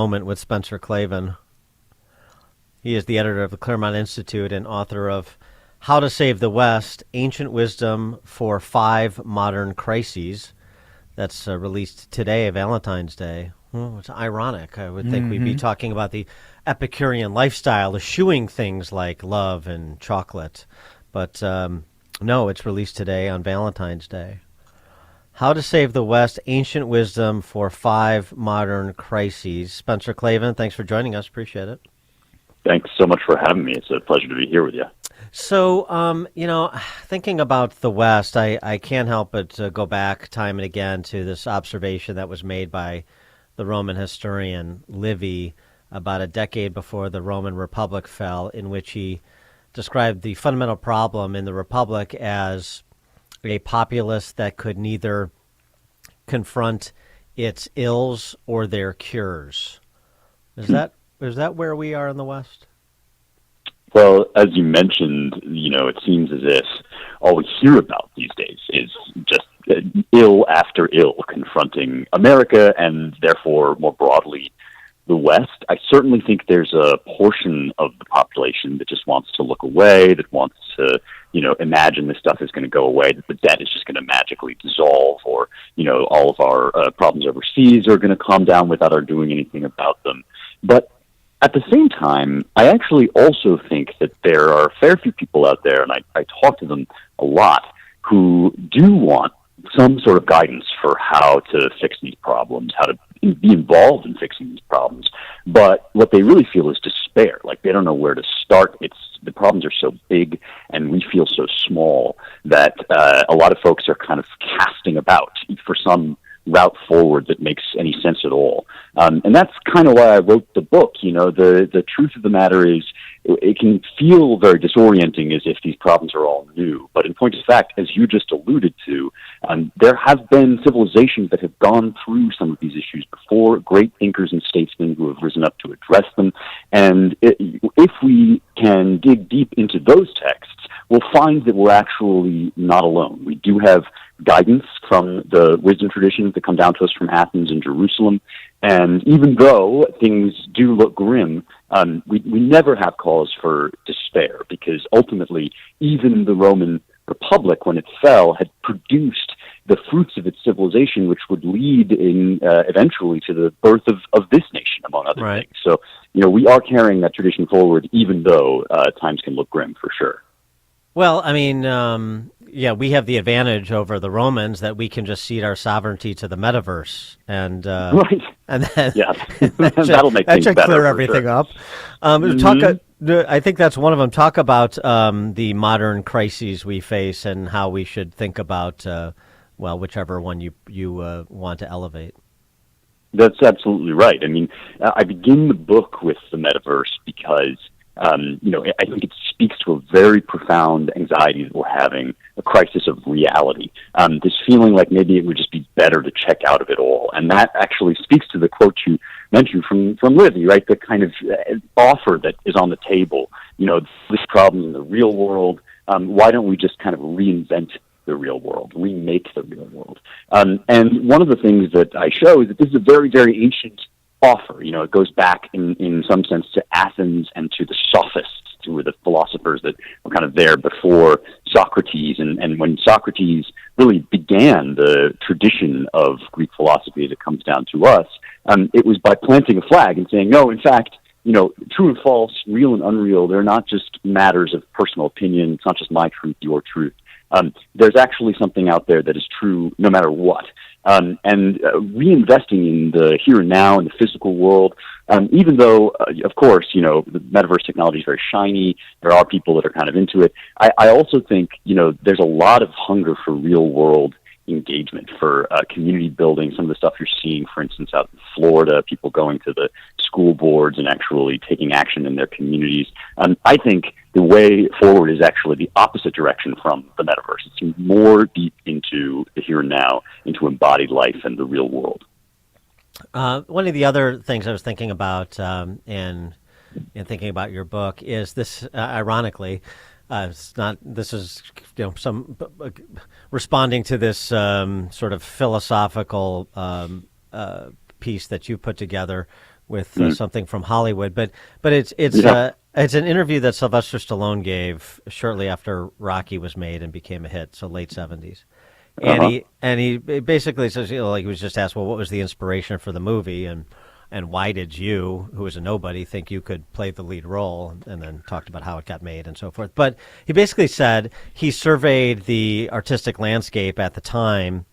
Moment with Spencer Klavan. He is the editor of the Claremont Institute and author of How to Save the West, Ancient Wisdom for Five Modern Crises. That's released today, Valentine's Day. Well, it's ironic. I would think we'd be talking about the Epicurean lifestyle, eschewing things like love and chocolate. But no, it's released today on Valentine's Day. How to Save the West, Ancient Wisdom for Five Modern Crises. Spencer Klavan, thanks for joining us. Appreciate it. Thanks so much for having me. It's a pleasure to be here with you. So, thinking about the West, I can't help but go back time and again to this observation that was made by the Roman historian Livy about a decade before the Roman Republic fell, in which he described the fundamental problem in the Republic as a populace that could neither confront its ills or their cures. Is that where we are in the West? Well, as you mentioned, it seems as if all we hear about these days is just ill after ill confronting America and therefore more broadly the West. I certainly think there's a portion of the population that just wants to look away, that wants to, imagine this stuff is going to go away, that the debt is just going to magically dissolve, or, all of our problems overseas are going to calm down without our doing anything about them. But at the same time, I actually also think that there are a fair few people out there, and I talk to them a lot, who do want some sort of guidance for how to fix these problems, how to be involved in fixing these problems. But what they really feel is despair. Like, they don't know where to start. The problems are so big, and we feel so small that a lot of folks are kind of casting about for some route forward that makes any sense at all. And that's kind of why I wrote the book. The truth of the matter is, it can feel very disorienting as if these problems are all new. But in point of fact, as you just alluded to, there have been civilizations that have gone through some of these issues before, great thinkers and statesmen who have risen up to address them. And if we can dig deep into those texts, we'll find that we're actually not alone. We do have guidance from the wisdom traditions that come down to us from Athens and Jerusalem. And even though things do look grim, we never have cause for despair, because ultimately, even the Roman Republic, when it fell, had produced the fruits of its civilization, which would lead eventually to the birth of this nation, among other things. So, we are carrying that tradition forward, even though times can look grim, for sure. Well, I mean, we have the advantage over the Romans that we can just cede our sovereignty to the metaverse, and right, and then that'll make things should better, clear everything up. I think that's one of them. Talk about the modern crises we face and how we should think about whichever one you want to elevate. That's absolutely right. I mean, I begin the book with the metaverse because I think it speaks to a very profound anxiety that we're having, a crisis of reality, this feeling like maybe it would just be better to check out of it all. And that actually speaks to the quote you mentioned from Livy, right? The kind of offer that is on the table, this problem in the real world, why don't we just kind of reinvent the real world, remake the real world? And one of the things that I show is that this is a very, very ancient offer. It goes back in some sense to Athens and to the sophists, who were the philosophers that were kind of there before Socrates. And when Socrates really began the tradition of Greek philosophy as it comes down to us, it was by planting a flag and saying, no, in fact, true and false, real and unreal, they're not just matters of personal opinion. It's not just my truth, your truth. There's actually something out there that is true no matter what. And reinvesting in the here and now in the physical world, even though, of course, the metaverse technology is very shiny, there are people that are kind of into it. I also think, there's a lot of hunger for real world engagement, for community building. Some of the stuff you're seeing, for instance, out in Florida, people going to the school boards and actually taking action in their communities. I think the way forward is actually the opposite direction from the metaverse. It's more deep into the here and now, into embodied life and the real world. One of the other things I was thinking about in thinking about your book is this, ironically, it's not. This is some responding to this sort of philosophical piece that you put together with something from Hollywood. But it's an interview that Sylvester Stallone gave shortly after Rocky was made and became a hit, so late 70s. And he basically says, like he was just asked, well, what was the inspiration for the movie, and why did you, who was a nobody, think you could play the lead role? And then talked about how it got made and so forth. But he basically said he surveyed the artistic landscape at the time,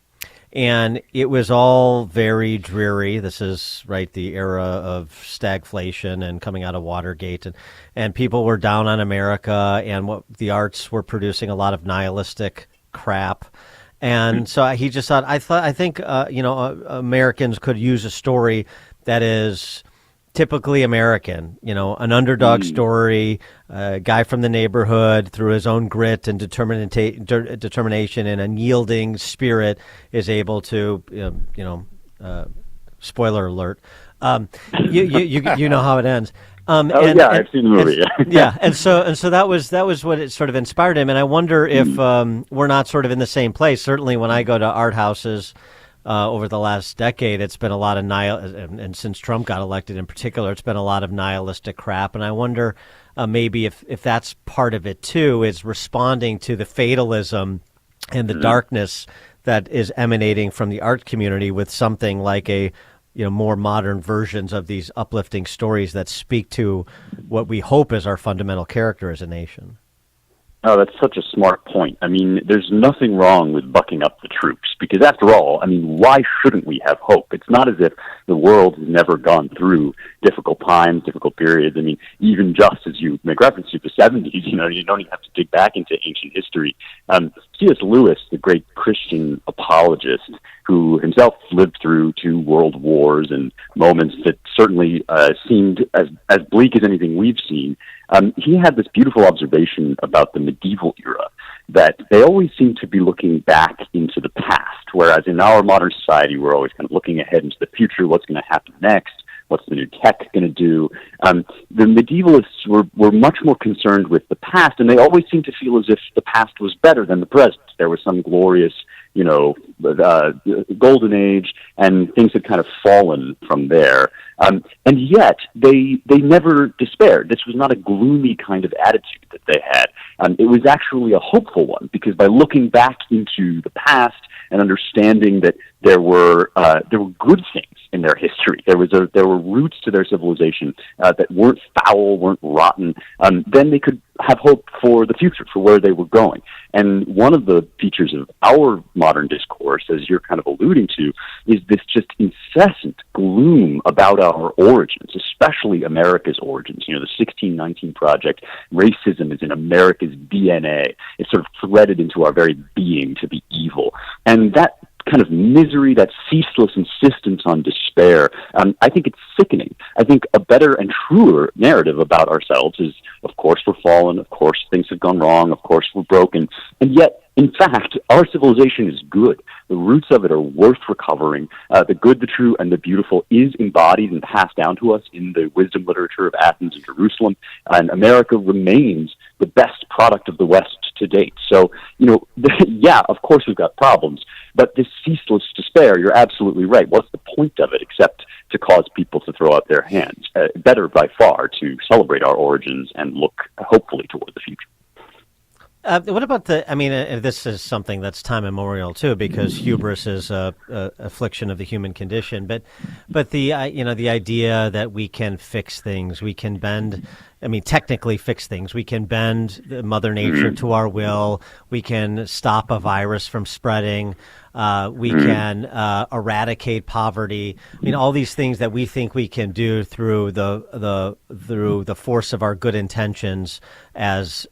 and it was all very dreary. This is the era of stagflation and coming out of Watergate, and people were down on America, and what the arts were producing a lot of nihilistic crap. And so he just thought, I think Americans could use a story that is typically American, an underdog story, a guy from the neighborhood through his own grit and determination and unyielding spirit is able to, spoiler alert, you know how it ends. I've seen the movie. And so that was what it sort of inspired him. And I wonder if we're not sort of in the same place. Certainly, when I go to art houses over the last decade, it's been a lot of and since Trump got elected in particular, it's been a lot of nihilistic crap. And I wonder maybe if that's part of it too, is responding to the fatalism and the darkness that is emanating from the art community with something like more modern versions of these uplifting stories that speak to what we hope is our fundamental character as a nation. Oh, that's such a smart point. I mean, there's nothing wrong with bucking up the troops, because after all, why shouldn't we have hope? It's not as if the world has never gone through difficult times, difficult periods. Even just as you make reference to the 70s, you don't even have to dig back into ancient history. C.S. Lewis, the great Christian apologist, who himself lived through 2 world wars and moments that certainly seemed as bleak as anything we've seen, he had this beautiful observation about the medieval era, that they always seem to be looking back into the past, whereas in our modern society, we're always kind of looking ahead into the future, what's going to happen next, what's the new tech going to do. The medievalists were much more concerned with the past, and they always seemed to feel as if the past was better than the present. There was some glorious golden age, and things had kind of fallen from there. And yet, they never despaired. This was not a gloomy kind of attitude that they had. It was actually a hopeful one, because by looking back into the past and understanding that there were good things in their history, there were roots to their civilization that weren't foul, weren't rotten, then they could have hope for the future, for where they were going. And one of the features of our modern discourse, as you're kind of alluding to, is this just incessant gloom about our origins, especially America's origins. The 1619 Project, racism is in America's DNA. It's sort of threaded into our very being to be evil. And that kind of misery, that ceaseless insistence on despair, I think it's sickening. I think a better and truer narrative about ourselves is, of course, we're fallen, of course, things have gone wrong, of course, we're broken, and yet, in fact, our civilization is good. The roots of it are worth recovering. The good, the true, and the beautiful is embodied and passed down to us in the wisdom literature of Athens and Jerusalem, and America remains the best product of the West to date. So, yeah, of course we've got problems, but this ceaseless despair, you're absolutely right. What's the point of it except to cause people to throw out their hands? Better by far to celebrate our origins and look hopefully toward the future. What about this is something that's time immemorial too, because hubris is a affliction of the human condition. But the the idea that we can fix things, we can bend. Technically fix things. We can bend Mother Nature to our will. We can stop a virus from spreading. We can eradicate poverty. All these things that we think we can do through the force of our good intentions, as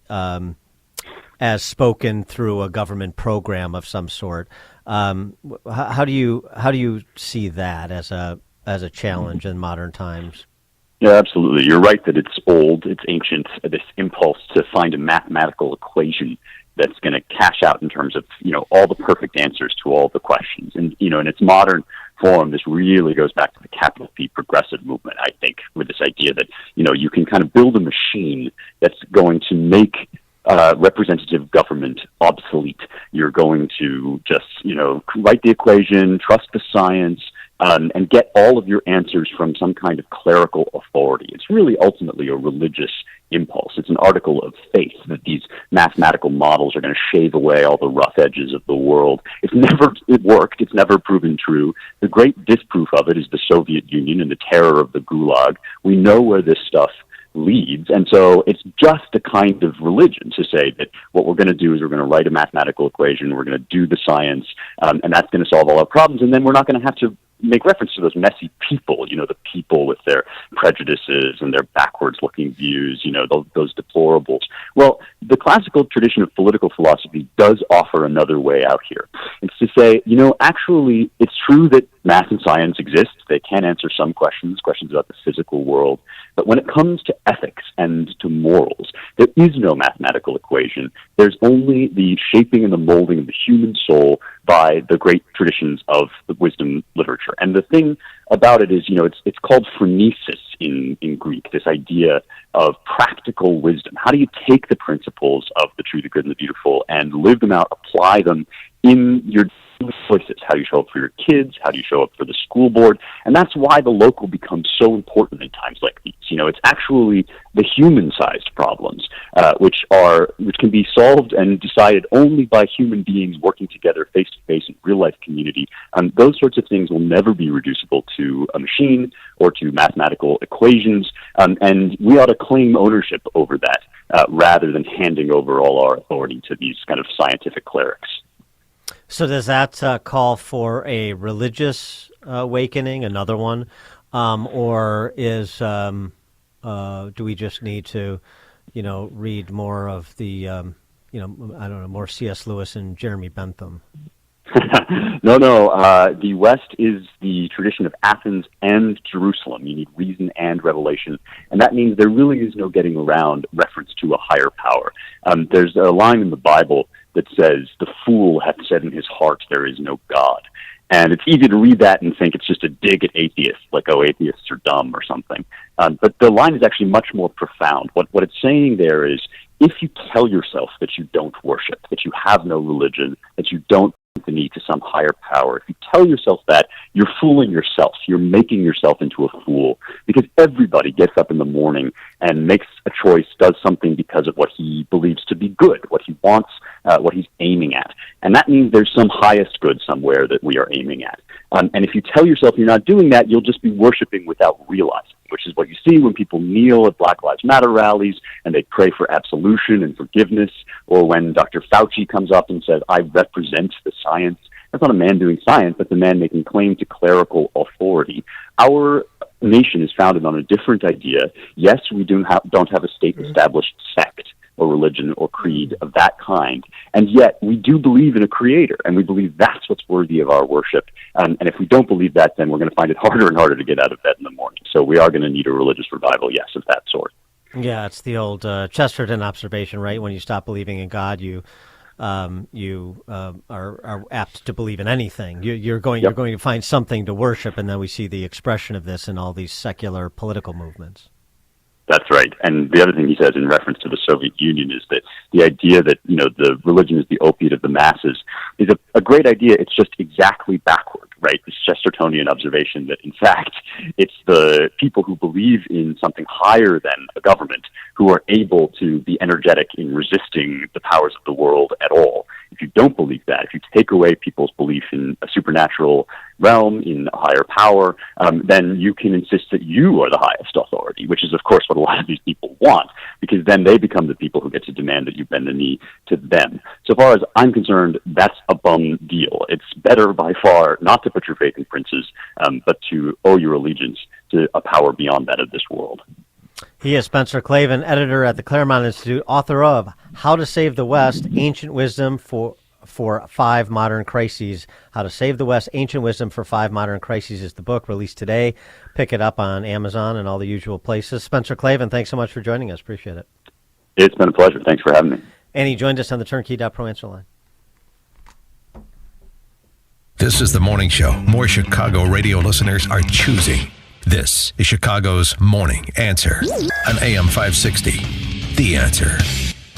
spoken through a government program of some sort. How do you see that as a challenge in modern times? Yeah, absolutely. You're right that it's old, it's ancient, this impulse to find a mathematical equation that's going to cash out in terms of, all the perfect answers to all the questions. And, in its modern form, this really goes back to the capital P progressive movement, I think, with this idea that, you can kind of build a machine that's going to make representative government obsolete. You're going to just, write the equation, trust the science, and get all of your answers from some kind of clerical authority. It's really ultimately a religious impulse. It's an article of faith that these mathematical models are going to shave away all the rough edges of the world. It worked. It's never proven true. The great disproof of it is the Soviet Union and the terror of the Gulag. We know where this stuff leads. And so it's just a kind of religion to say that what we're going to do is we're going to write a mathematical equation, we're going to do the science, and that's going to solve all our problems, and then we're not going to have to make reference to those messy people, the people with their prejudices and their backwards-looking views, those deplorables. Well, the classical tradition of political philosophy does offer another way out here. It's to say, actually, it's true that math and science exist. They can answer some questions about the physical world. But when it comes to ethics and to morals, there is no mathematical equation. There's only the shaping and the molding of the human soul by the great traditions of the wisdom literature. And the thing about it is, it's called phronesis in Greek, this idea of practical wisdom. How do you take the principles of the true, the good, and the beautiful and live them out, apply them in your choices? How do you show up for your kids? How do you show up for the school board? And that's why the local becomes so important in times like these. It's actually the human-sized problems, which can be solved and decided only by human beings working together face-to-face in real-life community. Those sorts of things will never be reducible to a machine or to mathematical equations, and we ought to claim ownership over that rather than handing over all our authority to these kind of scientific clerics. So does that call for a religious awakening, another one, or do we just need to, read more of the, more C.S. Lewis and Jeremy Bentham? No. The West is the tradition of Athens and Jerusalem. You need reason and revelation, and that means there really is no getting around reference to a higher power. There's a line in the Bible that says, "The fool hath said in his heart, there is no God." And it's easy to read that and think it's just a dig at atheists, like, oh, atheists are dumb or something. But the line is actually much more profound. What it's saying there is, if you tell yourself that you don't worship, that you have no religion, that you don't the need to some higher power, if you tell yourself that, you're fooling yourself. You're making yourself into a fool, because everybody gets up in the morning and makes a choice, does something because of what he believes to be good, what he wants, what he's aiming at. And that means there's some highest good somewhere that we are aiming at. And if you tell yourself you're not doing that, you'll just be worshiping without realizing, which is what you see when people kneel at Black Lives Matter rallies and they pray for absolution and forgiveness, or when Dr. Fauci comes up and says, I represent the science. That's not a man doing science, that's a man making claim to clerical authority. Our nation is founded on a different idea. Yes, we don't have a state-established sect or religion or creed of that kind, and yet we do believe in a creator, and we believe that's what's worthy of our worship. And if we don't believe that, then we're going to find it harder and harder to get out of bed in the morning. So we are going to need a religious revival, yes, of that sort. Yeah, it's the old Chesterton observation, right? When you stop believing in God, you are apt to believe in anything. You're going to find something to worship, and then we see the expression of this in all these secular political movements. That's right. And the other thing he says in reference to the Soviet Union is that the idea that, the religion is the opiate of the masses is a great idea. It's just exactly backward, right? This Chestertonian observation that, in fact, it's the people who believe in something higher than a government who are able to be energetic in resisting the powers of the world at all. If you don't believe that, if you take away people's belief in a supernatural realm, in a higher power, then you can insist that you are the highest authority, which is, of course, what a lot of these people want, because then they become the people who get to demand that you bend the knee to them. So far as I'm concerned, that's a bum deal. It's better by far not to put your faith in princes, but to owe your allegiance to a power beyond that of this world. He is Spencer Klavan, editor at the Claremont Institute, author of How to Save the West, Ancient Wisdom for 5 Modern Crises. How to Save the West, Ancient Wisdom for 5 Modern Crises is the book, released today. Pick it up on Amazon and all the usual places. Spencer Klavan, thanks so much for joining us. Appreciate it. It's been a pleasure. Thanks for having me. And he joined us on the Turnkey.Pro answer line. This is the morning show more Chicago radio listeners are choosing. This is Chicago's Morning Answer on AM 560. The Answer.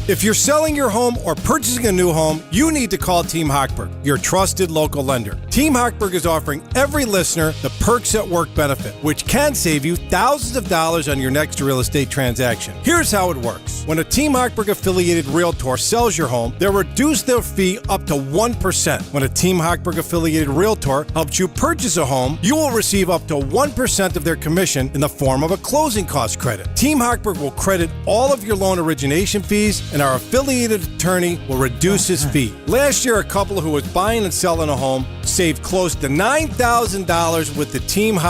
If you're selling your home or purchasing a new home, you need to call Team Hochberg, your trusted local lender. Team Hochberg is offering every listener the Perks at Work benefit, which can save you thousands of dollars on your next real estate transaction. Here's how it works. When a Team Hochberg affiliated realtor sells your home, they'll reduce their fee up to 1%. When a Team Hochberg affiliated realtor helps you purchase a home, you will receive up to 1% of their commission in the form of a closing cost credit. Team Hochberg will credit all of your loan origination fees, and our affiliated attorney will reduce his fee. Last year, a couple who was buying and selling a home saved close to $9,000 with the Team Hochberg